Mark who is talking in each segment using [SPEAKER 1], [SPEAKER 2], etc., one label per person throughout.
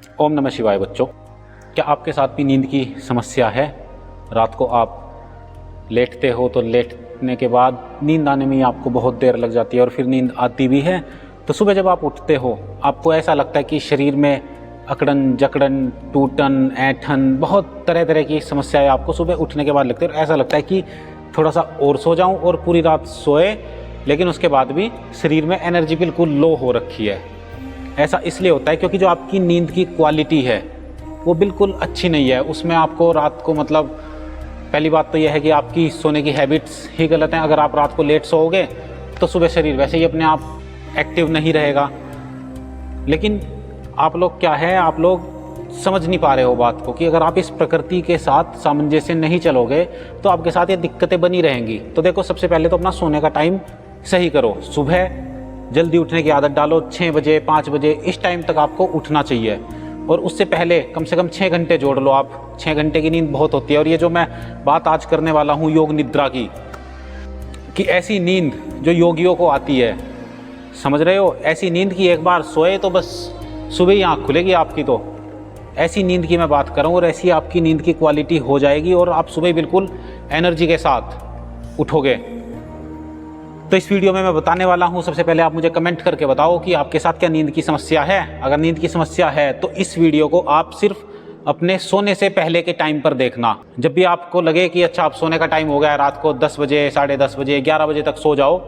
[SPEAKER 1] ओम नमः शिवाय बच्चों। क्या आपके साथ भी नींद की समस्या है? रात को आप लेटते हो तो लेटने के बाद नींद आने में आपको बहुत देर लग जाती है और फिर नींद आती भी है, तो सुबह जब आप उठते हो आपको ऐसा लगता है कि शरीर में अकड़न जकड़न टूटन ऐंठन बहुत तरह तरह की समस्याएं आपको सुबह उठने के बाद लगती है और ऐसा लगता है कि थोड़ा सा और सो जाऊं और पूरी रात सोए, लेकिन उसके बाद भी शरीर में एनर्जी बिल्कुल लो हो रखी है। ऐसा इसलिए होता है क्योंकि जो आपकी नींद की क्वालिटी है वो बिल्कुल अच्छी नहीं है। उसमें आपको रात को पहली बात तो यह है कि आपकी सोने की हैबिट्स ही गलत हैं। अगर आप रात को लेट सोओगे तो सुबह शरीर वैसे ही अपने आप एक्टिव नहीं रहेगा। लेकिन आप लोग क्या है, आप लोग समझ नहीं पा रहे हो बात को कि अगर आप इस प्रकृति के साथ सामंजस्य नहीं चलोगे तो आपके साथ ये दिक्कतें बनी रहेंगी। तो देखो, सबसे पहले तो अपना सोने का टाइम सही करो। सुबह जल्दी उठने की आदत डालो। 6 बजे 5 बजे इस टाइम तक आपको उठना चाहिए और उससे पहले कम से कम 6 घंटे जोड़ लो आप। 6 घंटे की नींद बहुत होती है। और ये जो मैं बात आज करने वाला हूँ योग निद्रा की, कि ऐसी नींद जो योगियों को आती है, समझ रहे हो, ऐसी नींद की एक बार सोए तो बस सुबह ही आँख खुलेगी आपकी। तो ऐसी नींद की मैं बात कर रहा हूँ और ऐसी आपकी नींद की क्वालिटी हो जाएगी और आप सुबह बिल्कुल एनर्जी के साथ उठोगे। तो इस वीडियो में मैं बताने वाला हूँ, सबसे पहले आप मुझे कमेंट करके बताओ कि आपके साथ क्या नींद की समस्या है। अगर नींद की समस्या है तो इस वीडियो को आप सिर्फ अपने सोने से पहले के टाइम पर देखना। जब भी आपको लगे कि अच्छा आप सोने का टाइम हो गया है, रात को 10 बजे 10:30 बजे 11 बजे तक सो जाओ,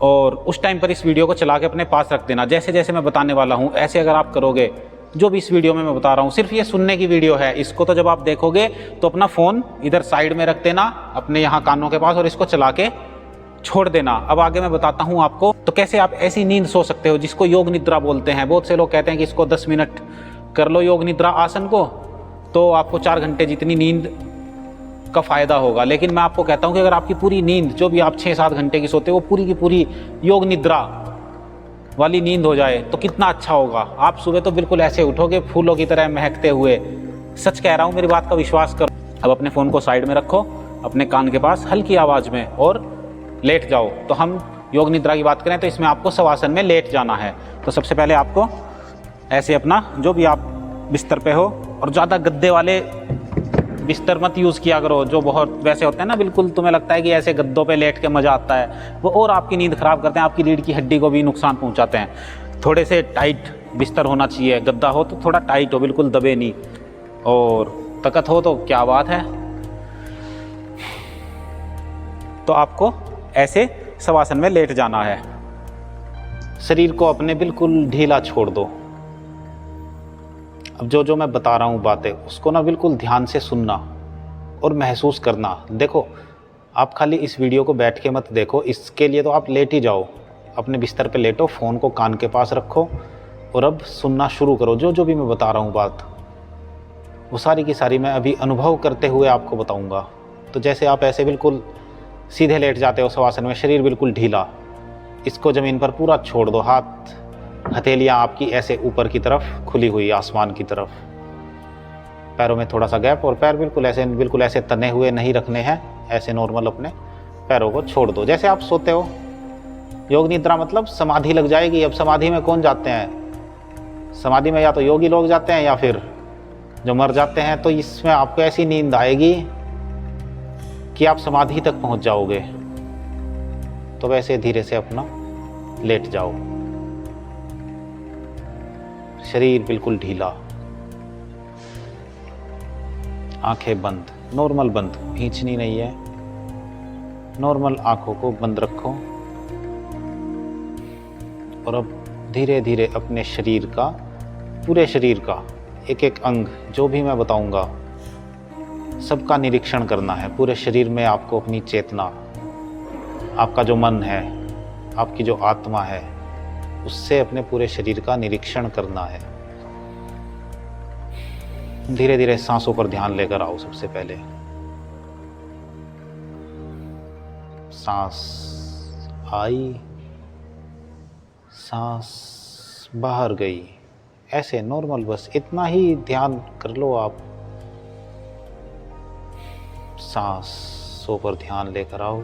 [SPEAKER 1] और उस टाइम पर इस वीडियो को चला के अपने पास रख देना। जैसे जैसे मैं बताने वाला हूँ ऐसे अगर आप करोगे, जो भी इस वीडियो में मैं बता रहा हूँ सिर्फ ये सुनने की वीडियो है। इसको तो जब आप देखोगे तो अपना फ़ोन इधर साइड में रख देना अपने यहाँ कानों के पास और इसको चला के छोड़ देना। अब आगे मैं बताता हूँ आपको तो कैसे आप ऐसी नींद सो सकते हो जिसको योग निद्रा बोलते हैं। बहुत से लोग कहते हैं कि इसको 10 मिनट कर लो योग निद्रा आसन को तो आपको 4 घंटे जितनी नींद का फ़ायदा होगा। लेकिन मैं आपको कहता हूँ कि अगर आपकी पूरी नींद जो भी आप 6-7 घंटे की सोते हो वो पूरी की पूरी योग निद्रा वाली नींद हो जाए तो कितना अच्छा होगा। आप सुबह तो बिल्कुल ऐसे उठोगे फूलों की तरह महकते हुए। सच कह रहा हूँ, मेरी बात का विश्वास करो। अब अपने फ़ोन को साइड में रखो, अपने कान के पास हल्की आवाज़ में, और लेट जाओ। तो हम योग निद्रा की बात करें तो इसमें आपको शवासन में लेट जाना है। तो सबसे पहले आपको ऐसे अपना जो भी आप बिस्तर पे हो, और ज़्यादा गद्दे वाले बिस्तर मत यूज़ किया करो जो बहुत वैसे होते हैं ना, बिल्कुल तुम्हें लगता है कि ऐसे गद्दों पे लेट के मज़ा आता है, वो और आपकी नींद ख़राब करते हैं, आपकी रीढ़ की हड्डी को भी नुकसान पहुंचाते हैं। थोड़े से टाइट बिस्तर होना चाहिए। गद्दा हो तो थोड़ा टाइट हो, बिल्कुल दबे नहीं, और तकत हो तो क्या बात है। तो आपको ऐसे शवासन में लेट जाना है। शरीर को अपने बिल्कुल ढीला छोड़ दो। अब जो मैं बता रहा हूँ बातें उसको ना बिल्कुल ध्यान से सुनना और महसूस करना। देखो, आप खाली इस वीडियो को बैठ के मत देखो, इसके लिए तो आप लेट ही जाओ, अपने बिस्तर पे लेटो, फ़ोन को कान के पास रखो और अब सुनना शुरू करो। जो भी मैं बता रहा हूँ बात वो सारी की सारी मैं अभी अनुभव करते हुए आपको बताऊँगा। तो जैसे आप ऐसे बिल्कुल सीधे लेट जाते हो शवासन में, शरीर बिल्कुल ढीला, इसको ज़मीन पर पूरा छोड़ दो। हाथ हथेलियाँ आपकी ऐसे ऊपर की तरफ खुली हुई आसमान की तरफ, पैरों में थोड़ा सा गैप, और पैर बिल्कुल ऐसे तने हुए नहीं रखने हैं, ऐसे नॉर्मल अपने पैरों को छोड़ दो जैसे आप सोते हो। योग निद्रा मतलब समाधि लग जाएगी। अब समाधि में कौन जाते हैं? समाधि में या तो योगी लोग जाते हैं या फिर जो मर जाते हैं। तो इसमें आपको ऐसी नींद आएगी कि आप समाधि तक पहुंच जाओगे। तो वैसे धीरे से अपना लेट जाओ, शरीर बिल्कुल ढीला, आंखें बंद, नॉर्मल बंद, खींचनी नहीं है, नॉर्मल आंखों को बंद रखो। और अब धीरे धीरे अपने शरीर का, पूरे शरीर का एक एक अंग जो भी मैं बताऊंगा सबका निरीक्षण करना है। पूरे शरीर में आपको अपनी चेतना, आपका जो मन है, आपकी जो आत्मा है, उससे अपने पूरे शरीर का निरीक्षण करना है। धीरे धीरे सांसों पर ध्यान लेकर आओ। सबसे पहले सांस आई, सांस बाहर गई, ऐसे नॉर्मल, बस इतना ही ध्यान कर लो आप। सांसों पर ध्यान लेकर आओ।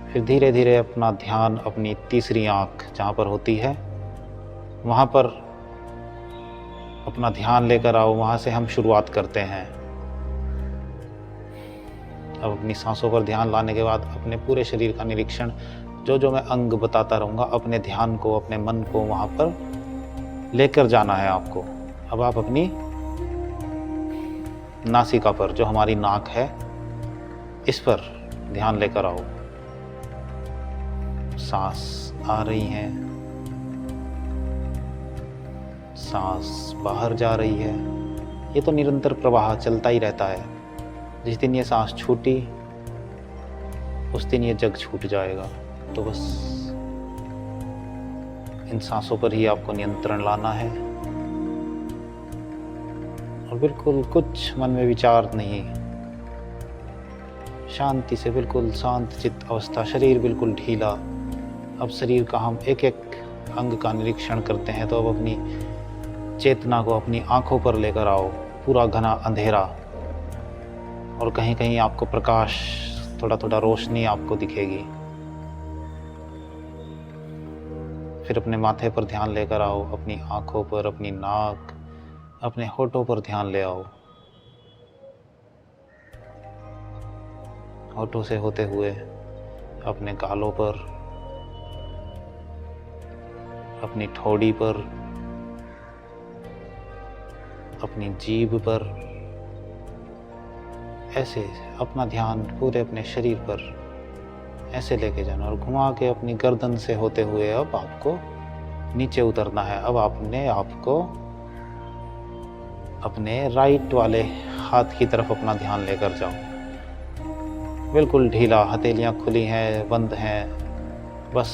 [SPEAKER 1] फिर धीरे धीरे अपना ध्यान अपनी तीसरी आंख जहाँ पर होती है वहाँ पर
[SPEAKER 2] अपना ध्यान लेकर आओ, वहाँ से हम शुरुआत करते हैं। अब अपनी सांसों पर ध्यान लाने के बाद अपने पूरे शरीर का निरीक्षण, जो जो मैं अंग बताता रहूँगा, अपने ध्यान को, अपने मन को वहाँ पर लेकर जाना है आपको। अब आप अपनी नासिका पर, जो हमारी नाक है, इस पर ध्यान लेकर आओ। सांस आ रही है, सांस बाहर जा रही है। ये तो निरंतर प्रवाह चलता ही रहता है। जिस दिन ये सांस छूटी, उस दिन ये जग छूट जाएगा। तो बस इन सांसों पर ही आपको नियंत्रण लाना है, और बिल्कुल कुछ मन में विचार नहीं, शांति से, बिल्कुल शांत चित्त अवस्था, शरीर बिल्कुल ढीला। अब शरीर का हम एक एक अंग का निरीक्षण करते हैं। तो अब अपनी चेतना को अपनी आंखों पर लेकर आओ। पूरा घना अंधेरा, और कहीं कहीं आपको प्रकाश, थोड़ा थोड़ा रोशनी आपको दिखेगी। फिर अपने माथे पर ध्यान लेकर आओ, अपनी आंखों पर, अपनी नाक, अपने होठों पर ध्यान ले आओ। होठों से होते हुए अपने गालों पर, अपनी ठोड़ी पर, अपनी जीभ पर, ऐसे अपना ध्यान पूरे अपने शरीर पर ऐसे लेके जाना, और घुमा के अपनी गर्दन से होते हुए अब आपको नीचे उतरना है। अब आपने आपको अपने राइट वाले हाथ की तरफ अपना ध्यान लेकर जाओ। बिल्कुल ढीला, हथेलियां खुली हैं, बंद हैं। बस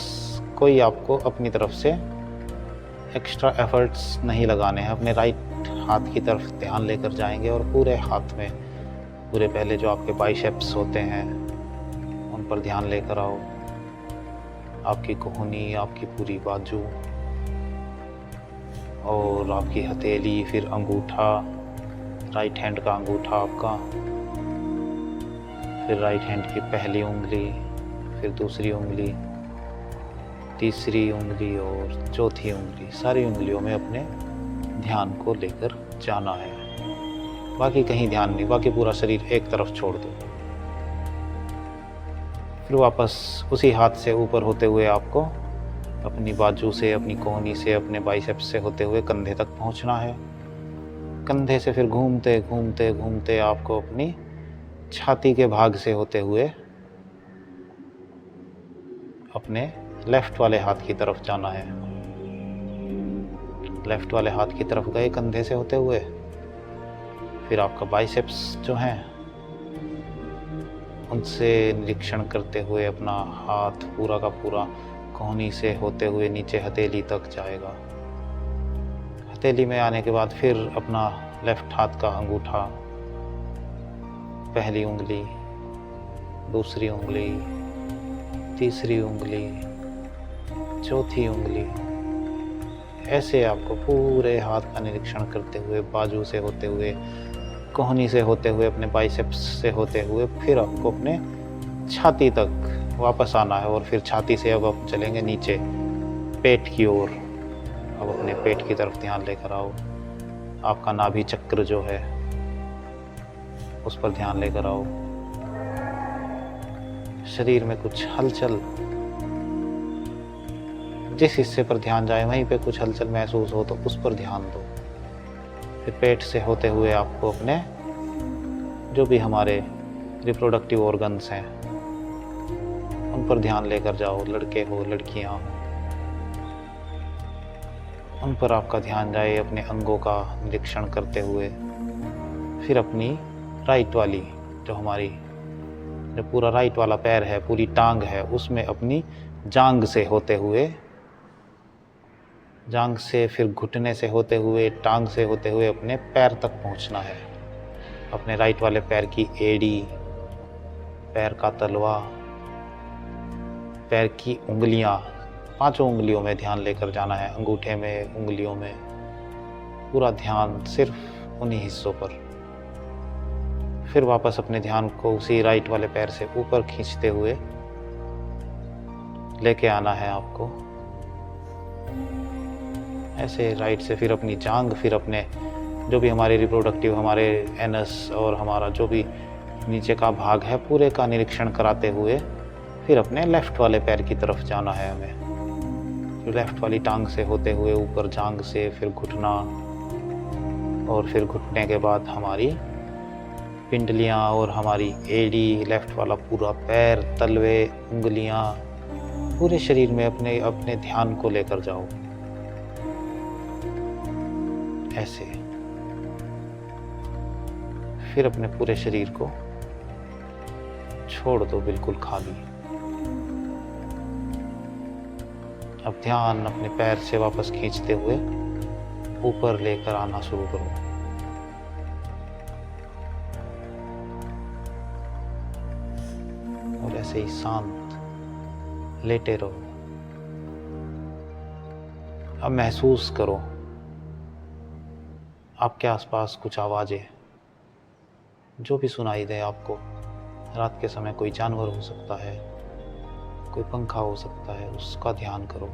[SPEAKER 2] कोई आपको अपनी तरफ से एक्स्ट्रा एफर्ट्स नहीं लगाने हैं। अपने राइट हाथ की तरफ ध्यान लेकर जाएंगे, और पूरे हाथ में, पूरे पहले जो आपके बाइसेप्स होते हैं, उन पर ध्यान लेकर आओ। आपकी कोहनी, आपकी पूरी बाजू, और आपकी हथेली, फिर अंगूठा, राइट हैंड का अंगूठा आपका, फिर राइट हैंड की पहली उंगली, फिर दूसरी उंगली, तीसरी उंगली और चौथी उंगली। सारी उंगलियों में अपने ध्यान को लेकर जाना है। बाकी कहीं ध्यान नहीं, बाकी पूरा शरीर एक तरफ छोड़ दो। फिर वापस उसी हाथ से ऊपर होते हुए आपको अपनी बाजू से, अपनी कोहनी से, अपने बाइसेप्स से होते हुए कंधे तक पहुंचना है। कंधे से फिर घूमते घूमते घूमते आपको अपनी छाती के भाग से होते हुए अपने लेफ्ट वाले हाथ की तरफ जाना है। लेफ्ट वाले हाथ की तरफ गए कंधे से होते हुए, फिर आपका बाइसेप्स जो हैं, उनसे निरीक्षण करते हुए अपना हाथ पूरा का पूरा कोहनी से होते हुए नीचे हथेली तक जाएगा। हथेली में आने के बाद फिर अपना लेफ्ट हाथ का अंगूठा, पहली उंगली, दूसरी उंगली, तीसरी उंगली, चौथी उंगली, ऐसे आपको पूरे हाथ का निरीक्षण करते हुए, बाजू से होते हुए, कोहनी से होते हुए, अपने बाइसेप्स से होते हुए, फिर आपको अपने छाती तक वापस आना है। और फिर छाती से अब आप चलेंगे नीचे पेट की ओर। अब अपने पेट की तरफ ध्यान लेकर आओ। आपका नाभि चक्र जो है, उस पर ध्यान लेकर आओ। शरीर में कुछ हलचल, जिस हिस्से पर ध्यान जाए वहीं पे कुछ हलचल महसूस हो तो उस पर ध्यान दो। फिर पेट से होते हुए आपको अपने जो भी हमारे रिप्रोडक्टिव ऑर्गन्स हैं, उन पर ध्यान लेकर जाओ। लड़के हो, लड़कियां हो, उन पर आपका ध्यान जाए, अपने अंगों का निरीक्षण करते हुए। फिर अपनी राइट वाली, जो हमारी, जो पूरा राइट वाला पैर है, पूरी टांग है, उसमें अपनी जांघ से होते हुए, जांघ से फिर घुटने से होते हुए, टांग से होते हुए अपने पैर तक पहुंचना है। अपने राइट वाले पैर की एड़ी, पैर का तलवा, पैर की उंगलियां, पांचों उंगलियों में ध्यान लेकर जाना है। अंगूठे में, उंगलियों में, पूरा ध्यान सिर्फ उन्हीं हिस्सों पर। फिर वापस अपने ध्यान को उसी राइट वाले पैर से ऊपर खींचते हुए लेके आना है आपको। ऐसे राइट से फिर अपनी जांघ, फिर अपने जो भी हमारे रिप्रोडक्टिव, हमारे एनस और हमारा जो भी नीचे का भाग है पूरे का निरीक्षण कराते हुए फिर अपने लेफ़्ट वाले पैर की तरफ जाना है हमें। फिर लेफ़्ट वाली टांग से होते हुए ऊपर जांघ से, फिर घुटना, और फिर घुटने के बाद हमारी पिंडलियाँ और हमारी एड़ी, लेफ़्ट वाला पूरा पैर, तलवे, उंगलियाँ, पूरे शरीर में अपने अपने ध्यान को लेकर जाओ ऐसे। फिर अपने पूरे शरीर को छोड़ दो बिल्कुल खाली। अब ध्यान अपने पैर से वापस खींचते हुए ऊपर लेकर आना शुरू करो। और ऐसे ही शांत लेटे रहो। अब महसूस करो आपके आसपास कुछ आवाजें जो भी सुनाई दे आपको। रात के समय कोई जानवर हो सकता है, कोई पंखा हो सकता है, उसका ध्यान करो।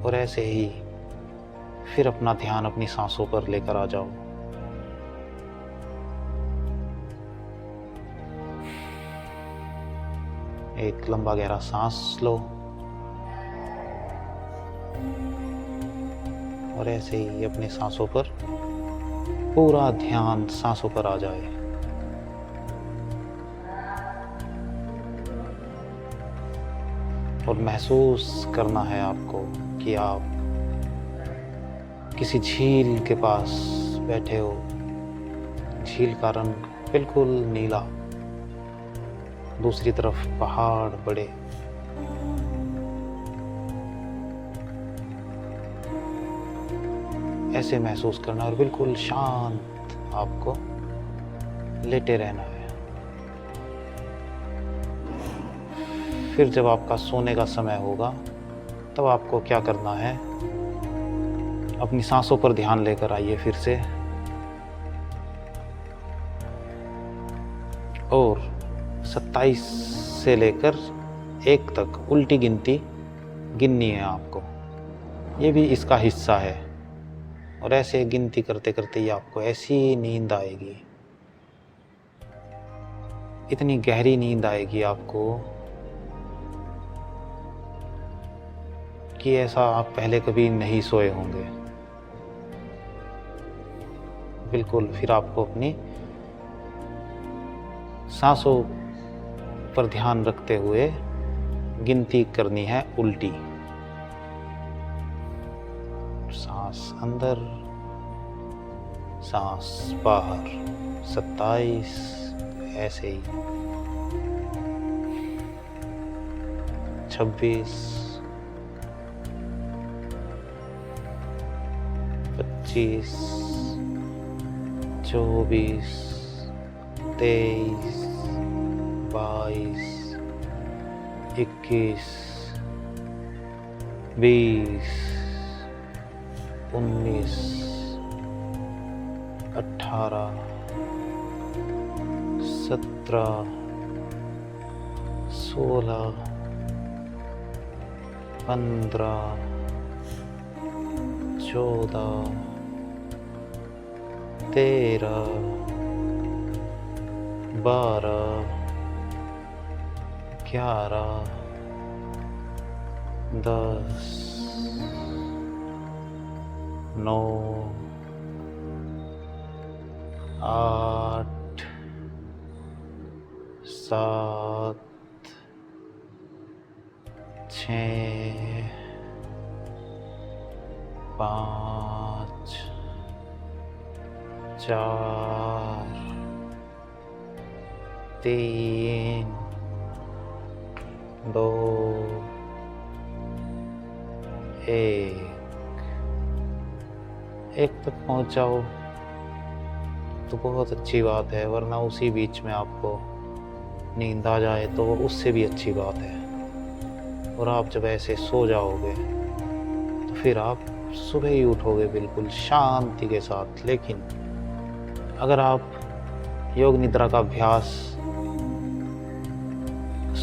[SPEAKER 2] और ऐसे ही फिर अपना ध्यान अपनी सांसों पर लेकर आ जाओ। एक लंबा गहरा सांस लो और ऐसे ही अपनी सांसों पर पूरा ध्यान सांसों पर आ जाए। और महसूस करना है आपको कि आप किसी झील के पास बैठे हो। झील का रंग बिल्कुल नीला, दूसरी तरफ पहाड़ बड़े। ऐसे महसूस करना और बिल्कुल शांत आपको लेटे रहना है। फिर जब आपका सोने का समय होगा तब आपको क्या करना है, अपनी सांसों पर ध्यान लेकर आइए फिर से। और 27 से लेकर 1 तक उल्टी गिनती गिननी है आपको। ये भी इसका हिस्सा है। और ऐसे गिनती करते करते ही आपको ऐसी नींद आएगी, इतनी गहरी नींद आएगी आपको कि ऐसा आप पहले कभी नहीं सोए होंगे। बिल्कुल फिर आपको अपनी सांसों पर ध्यान रखते हुए गिनती करनी है उल्टी। सांस अंदर, सांस बाहर, 27, ऐसे ही 26, 25, 24, 23, 22, 21, 20, 19, 18, 17, 16, 15, 14, 13, 12, 11, 10, 9, 8, 7, 6, 5, 4, 3, 2, 1 तक पहुंच जाओ तो बहुत अच्छी बात है, वरना उसी बीच में आपको नींद आ जाए तो उससे भी अच्छी बात है। और आप जब ऐसे सो जाओगे तो फिर आप सुबह ही उठोगे बिल्कुल शांति के साथ। लेकिन अगर आप योग निद्रा का अभ्यास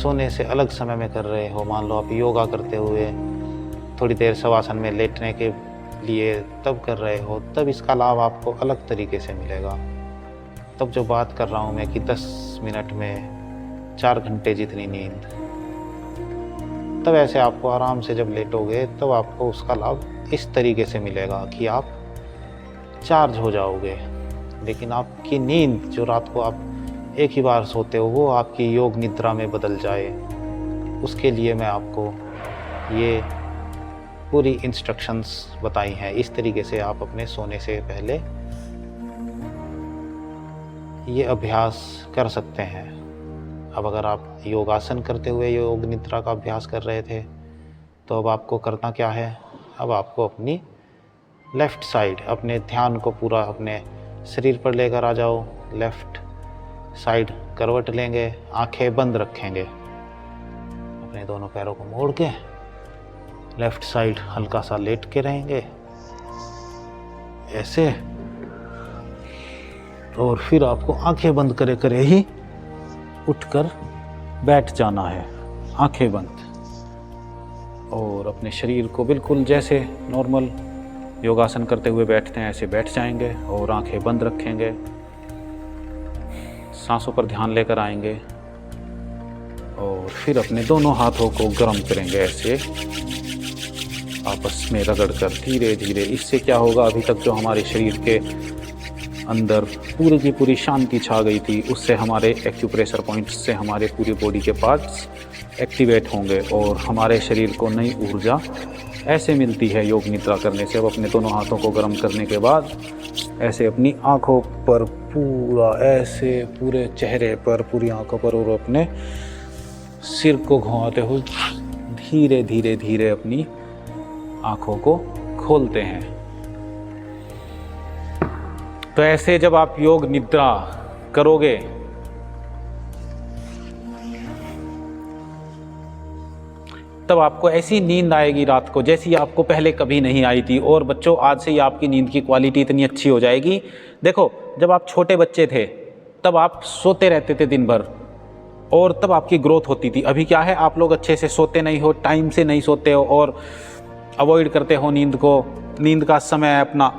[SPEAKER 2] सोने से अलग समय में कर रहे हो, मान लो आप योगा करते हुए थोड़ी देर शवासन में लेटने के लिए तब कर रहे हो, तब इसका लाभ आपको अलग तरीके से मिलेगा। तब जो बात कर रहा हूँ मैं कि 10 मिनट में 4 घंटे जितनी नींद, तब ऐसे आपको आराम से जब लेटोगे तब आपको उसका लाभ इस तरीके से मिलेगा कि आप चार्ज हो जाओगे। लेकिन आपकी नींद जो रात को आप एक ही बार सोते हो वो आपकी योग निद्रा में बदल जाए, उसके लिए मैं आपको ये पूरी इंस्ट्रक्शंस बताई हैं। इस तरीके से आप अपने सोने से पहले ये अभ्यास कर सकते हैं। अब अगर आप योगासन करते हुए योग निद्रा का अभ्यास कर रहे थे तो अब आपको करना क्या है, अब आपको अपनी लेफ़्ट साइड अपने ध्यान को पूरा अपने शरीर पर लेकर आ जाओ। लेफ़्ट साइड करवट लेंगे, आंखें बंद रखेंगे, अपने दोनों पैरों को मोड़ के लेफ़्ट साइड हल्का सा लेट के रहेंगे ऐसे, और फिर आपको आंखें बंद करे करे ही उठकर बैठ जाना है, आंखें बंद, और अपने शरीर को बिल्कुल जैसे नॉर्मल योगासन करते हुए बैठते हैं ऐसे बैठ जाएंगे और आंखें बंद रखेंगे। सांसों पर ध्यान लेकर आएंगे और फिर अपने दोनों हाथों को गर्म करेंगे ऐसे आपस में रगड़कर धीरे धीरे। इससे क्या होगा, अभी तक जो हमारे शरीर के अंदर पूरी की पूरी शांति छा गई थी, उससे हमारे एक्यूप्रेशर पॉइंट्स से हमारे पूरी बॉडी के पार्ट्स एक्टिवेट होंगे और हमारे शरीर को नई ऊर्जा ऐसे मिलती है योग निद्रा करने से। अब अपने दोनों हाथों को गर्म करने के बाद ऐसे अपनी आँखों पर पूरा ऐसे पूरे चेहरे पर पूरी आँखों पर और अपने सिर को घुमाते हुए धीरे धीरे धीरे अपनी आँखों को खोलते हैं। तो ऐसे जब आप योग निद्रा करोगे तब आपको ऐसी नींद आएगी रात को जैसी आपको पहले कभी नहीं आई थी। और बच्चों, आज से ही आपकी नींद की क्वालिटी इतनी अच्छी हो जाएगी। देखो, जब आप छोटे बच्चे थे तब आप सोते रहते थे दिन भर और तब आपकी ग्रोथ होती थी। अभी क्या है, आप लोग अच्छे से सोते नहीं हो, टाइम से नहीं सोते हो और अवॉइड करते हो नींद को। नींद का समय अपना,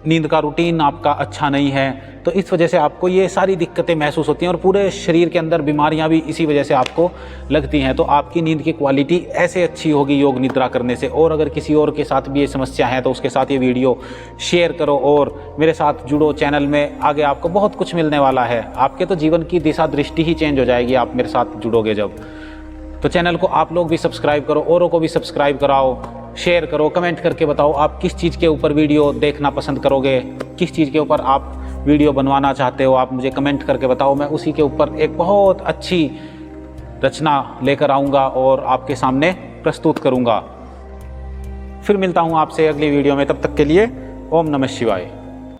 [SPEAKER 2] नींद का रूटीन आपका अच्छा नहीं है, तो इस वजह से आपको ये सारी दिक्कतें महसूस होती हैं और पूरे शरीर के अंदर बीमारियां भी इसी वजह से आपको लगती हैं। तो आपकी नींद की क्वालिटी ऐसे अच्छी होगी योग निद्रा करने से। और अगर किसी और के साथ भी ये समस्या है तो उसके साथ ये वीडियो शेयर करो और मेरे साथ जुड़ो। चैनल में आगे आपको बहुत कुछ मिलने वाला है, आपके तो जीवन की दिशा दृष्टि ही चेंज हो जाएगी आप मेरे साथ जुड़ोगे जब। तो चैनल को आप लोग भी सब्सक्राइब करो, औरों को भी सब्सक्राइब कराओ, शेयर करो, कमेंट करके बताओ आप किस चीज़ के ऊपर वीडियो देखना पसंद करोगे, किस चीज़ के ऊपर आप वीडियो बनवाना चाहते हो, आप मुझे कमेंट करके बताओ। मैं उसी के ऊपर एक बहुत अच्छी रचना लेकर आऊँगा और आपके सामने प्रस्तुत करूँगा। फिर मिलता हूँ आपसे अगली वीडियो में, तब तक के लिए ओम नमः शिवाय।